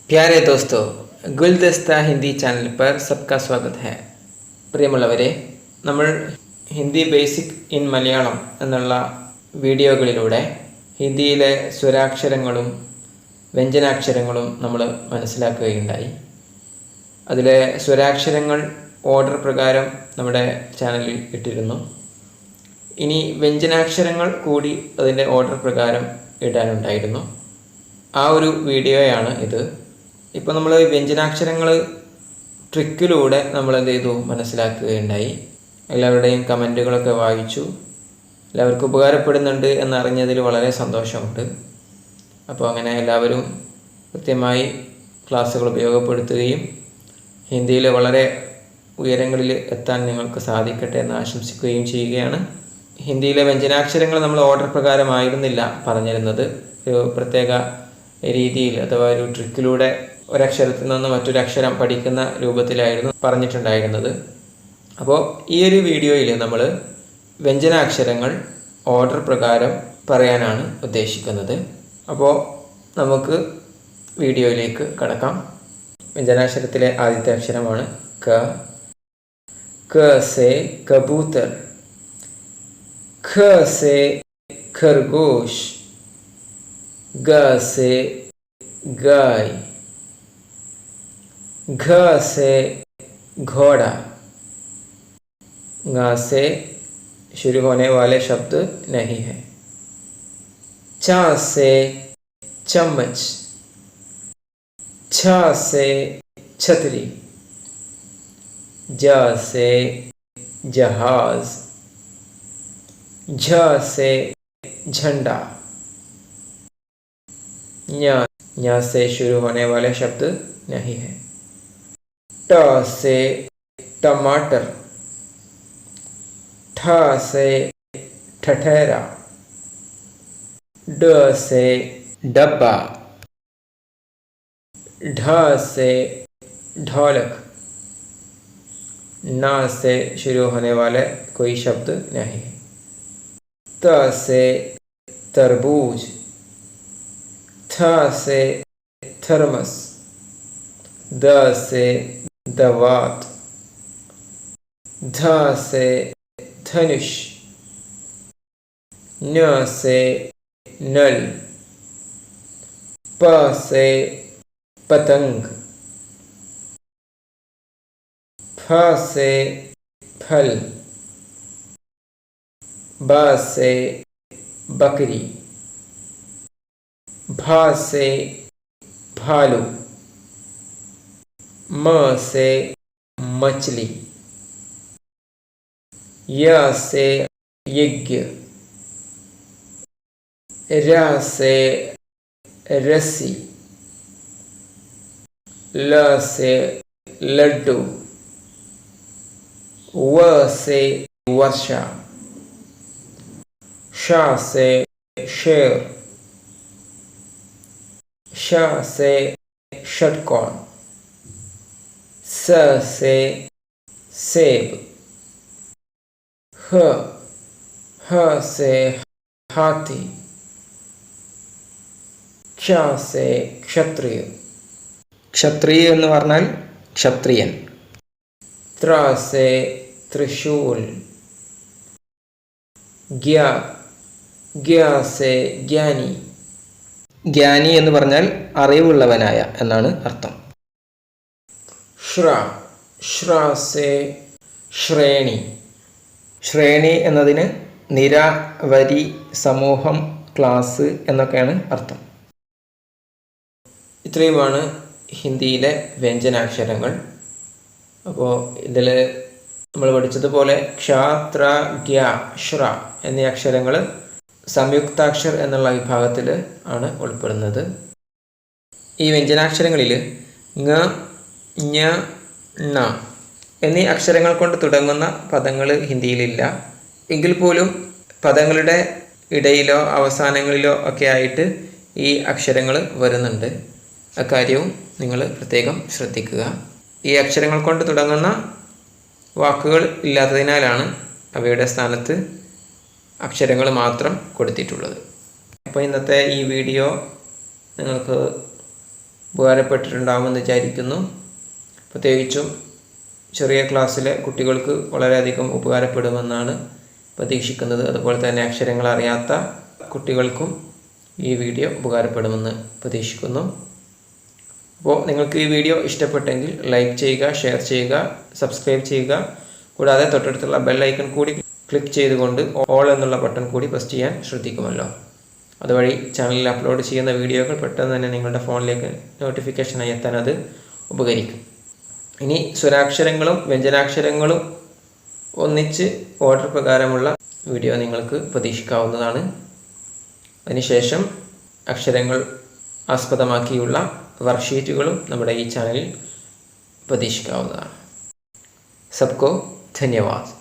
प्यारे दोस्तों, गुलदस्ता हिंदी चैनल पर सबका स्वागत है. പ്രിയമുള്ളവരെ, നമ്മൾ ഹിന്ദി ബേസിക് ഇൻ മലയാളം എന്നുള്ള വീഡിയോകളിലൂടെ ഹിന്ദിയിലെ സ്വരാക്ഷരങ്ങളും വ്യഞ്ജനാക്ഷരങ്ങളും നമ്മൾ മനസ്സിലാക്കുകയുണ്ടായി. അതിലെ സ്വരാക്ഷരങ്ങൾ ഓർഡർ പ്രകാരം നമ്മുടെ ചാനലിൽ ഇട്ടിരുന്നു. ഇനി വ്യഞ്ജനാക്ഷരങ്ങൾ കൂടി അതിൻ്റെ ഓർഡർ പ്രകാരം ഇടാനുണ്ടായിരുന്നു. ആ ഒരു വീഡിയോയാണ് ഇത്. ഇപ്പോൾ നമ്മൾ വ്യഞ്ജനാക്ഷരങ്ങൾ ട്രിക്കിലൂടെ നമ്മൾ എന്ത് ചെയ്തു മനസ്സിലാക്കുകയുണ്ടായി. എല്ലാവരുടെയും കമൻറ്റുകളൊക്കെ വായിച്ചു. എല്ലാവർക്കും ഉപകാരപ്പെടുന്നുണ്ട് എന്നറിഞ്ഞതിൽ വളരെ സന്തോഷമുണ്ട്. അപ്പോൾ അങ്ങനെ എല്ലാവരും കൃത്യമായി ക്ലാസ്സുകൾ ഉപയോഗപ്പെടുത്തുകയും ഹിന്ദിയിൽ വളരെ ഉയരങ്ങളിൽ എത്താൻ നിങ്ങൾക്ക് സാധിക്കട്ടെ എന്ന് ആശംസിക്കുകയും ചെയ്യുകയാണ്. ഹിന്ദിയിലെ വ്യഞ്ജനാക്ഷരങ്ങൾ നമ്മൾ ഓർഡർ പ്രകാരമായിരുന്നില്ല പറഞ്ഞിരുന്നത്. ഒരു പ്രത്യേക രീതിയിൽ അഥവാ ഒരു ട്രിക്കിലൂടെ ഒരക്ഷരത്തിൽ നിന്ന് മറ്റൊരക്ഷരം പഠിക്കുന്ന രൂപത്തിലായിരുന്നു പറഞ്ഞിട്ടുണ്ടായിരുന്നത്. അപ്പോൾ ഈ ഒരു വീഡിയോയിൽ നമ്മൾ വ്യഞ്ജനാക്ഷരങ്ങൾ ഓർഡർ പ്രകാരം പറയാനാണ് ഉദ്ദേശിക്കുന്നത്. അപ്പോൾ നമുക്ക് വീഡിയോയിലേക്ക് കടക്കാം. വ്യഞ്ജനാക്ഷരത്തിലെ ആദ്യത്തെ അക്ഷരമാണ് ക. ക സേ കബൂത്തർ, ഖ സേ ഖർഗോഷ്, ग से गाय, घ से घोड़ा. ङ से शुरू होने वाले शब्द नहीं है. च से चम्मच, छ से छतरी, ज से जहाज, झ से झंडा. ञ से शुरू होने वाले शब्द नहीं है. ट से टमाटर, ठ से ठठेरा, ड से डब्बा, ढ से ढोलक. न से शुरू होने वाले कोई शब्द नहीं है. त से तरबूज, थ से थर्मस, द से दवात, ध से धनुष, न से नल, प से पतंग, फ से फल, ब से बकरी, भा से भालू, म से मछली, य से यज्ञ, र से रस्सी, ल से लड्डू, व से वर्षा, श से शेर, श से षटकोण, स से सेब, ह से हाथी, क्ष से क्षत्रिय. क्षत्रिय എന്ന് പറഞ്ഞാൽ ക്ഷത്രിയൻ. ത്ര से त्रिशूल, ज्ञ से ज्ञानी. ജ്ഞാനി എന്ന് പറഞ്ഞാൽ അറിവുള്ളവനായ എന്നാണ് അർത്ഥം. ശ്ര സേ ശ്രേണി. ശ്രേണി എന്നതിന് നിര, വരി, സമൂഹം, ക്ലാസ് എന്നൊക്കെയാണ് അർത്ഥം. ഇത്രയുമാണ് ഹിന്ദിയിലെ വ്യഞ്ജനാക്ഷരങ്ങൾ. അപ്പോൾ ഇതിൽ നമ്മൾ പഠിച്ചതുപോലെ ക്ഷ, ത്ര, ഗ്യ, ശ്ര എന്നീ അക്ഷരങ്ങൾ സംയുക്താക്ഷർ എന്നുള്ള വിഭാഗത്തിൽ ആണ് ഉൾപ്പെടുന്നത്. ഈ വ്യഞ്ജനാക്ഷരങ്ങളിൽ ങ, ഞ, ണ എന്നീ അക്ഷരങ്ങൾ കൊണ്ട് തുടങ്ങുന്ന പദങ്ങൾ ഹിന്ദിയിലില്ല. എങ്കിൽ പോലും പദങ്ങളുടെ ഇടയിലോ അവസാനങ്ങളിലോ ഒക്കെ ആയിട്ട് ഈ അക്ഷരങ്ങൾ വരുന്നുണ്ട്. അക്കാര്യവും നിങ്ങൾ പ്രത്യേകം ശ്രദ്ധിക്കുക. ഈ അക്ഷരങ്ങൾ കൊണ്ട് തുടങ്ങുന്ന വാക്കുകൾ ഇല്ലാത്തതിനാലാണ് അവയുടെ സ്ഥാനത്ത് അക്ഷരങ്ങൾ മാത്രം കൊടുത്തിട്ടുള്ളത്. അപ്പോൾ ഇന്നത്തെ ഈ വീഡിയോ നിങ്ങൾക്ക് ഉപകാരപ്പെട്ടിട്ടുണ്ടാകുമെന്ന് വിചാരിക്കുന്നു. പ്രത്യേകിച്ചും ചെറിയ ക്ലാസ്സിലെ കുട്ടികൾക്ക് വളരെയധികം ഉപകാരപ്പെടുമെന്നാണ് പ്രതീക്ഷിക്കുന്നത്. അതുപോലെ തന്നെ അക്ഷരങ്ങൾ അറിയാത്ത കുട്ടികൾക്കും ഈ വീഡിയോ ഉപകാരപ്പെടുമെന്ന് പ്രതീക്ഷിക്കുന്നു. അപ്പോൾ നിങ്ങൾക്ക് ഈ വീഡിയോ ഇഷ്ടപ്പെട്ടെങ്കിൽ ലൈക്ക് ചെയ്യുക, ഷെയർ ചെയ്യുക, സബ്സ്ക്രൈബ് ചെയ്യുക. കൂടാതെ തൊട്ടടുത്തുള്ള ബെൽ ഐക്കൺ കൂടി ക്ലിക്ക് ചെയ്തുകൊണ്ട് ഓൾ എന്നുള്ള ബട്ടൺ കൂടി പ്രസ് ചെയ്യാൻ ശ്രദ്ധിക്കുമല്ലോ. അതുവഴി ചാനലിൽ അപ്ലോഡ് ചെയ്യുന്ന വീഡിയോകൾ പെട്ടെന്ന് തന്നെ നിങ്ങളുടെ ഫോണിലേക്ക് നോട്ടിഫിക്കേഷനായി എത്താൻ അത് ഉപകരിക്കും. ഇനി സ്വരാക്ഷരങ്ങളും വ്യഞ്ജനാക്ഷരങ്ങളും ഒന്നിച്ച് ഓർഡർ പ്രകാരമുള്ള വീഡിയോ നിങ്ങൾക്ക് പ്രതീക്ഷിക്കാവുന്നതാണ്. അതിനുശേഷം അക്ഷരങ്ങൾ ആസ്പദമാക്കിയുള്ള വർക്ക്ഷീറ്റുകളും നമ്മുടെ ഈ ചാനലിൽ പ്രതീക്ഷിക്കാവുന്നതാണ്. സബ്കോ ധന്യവാദ്.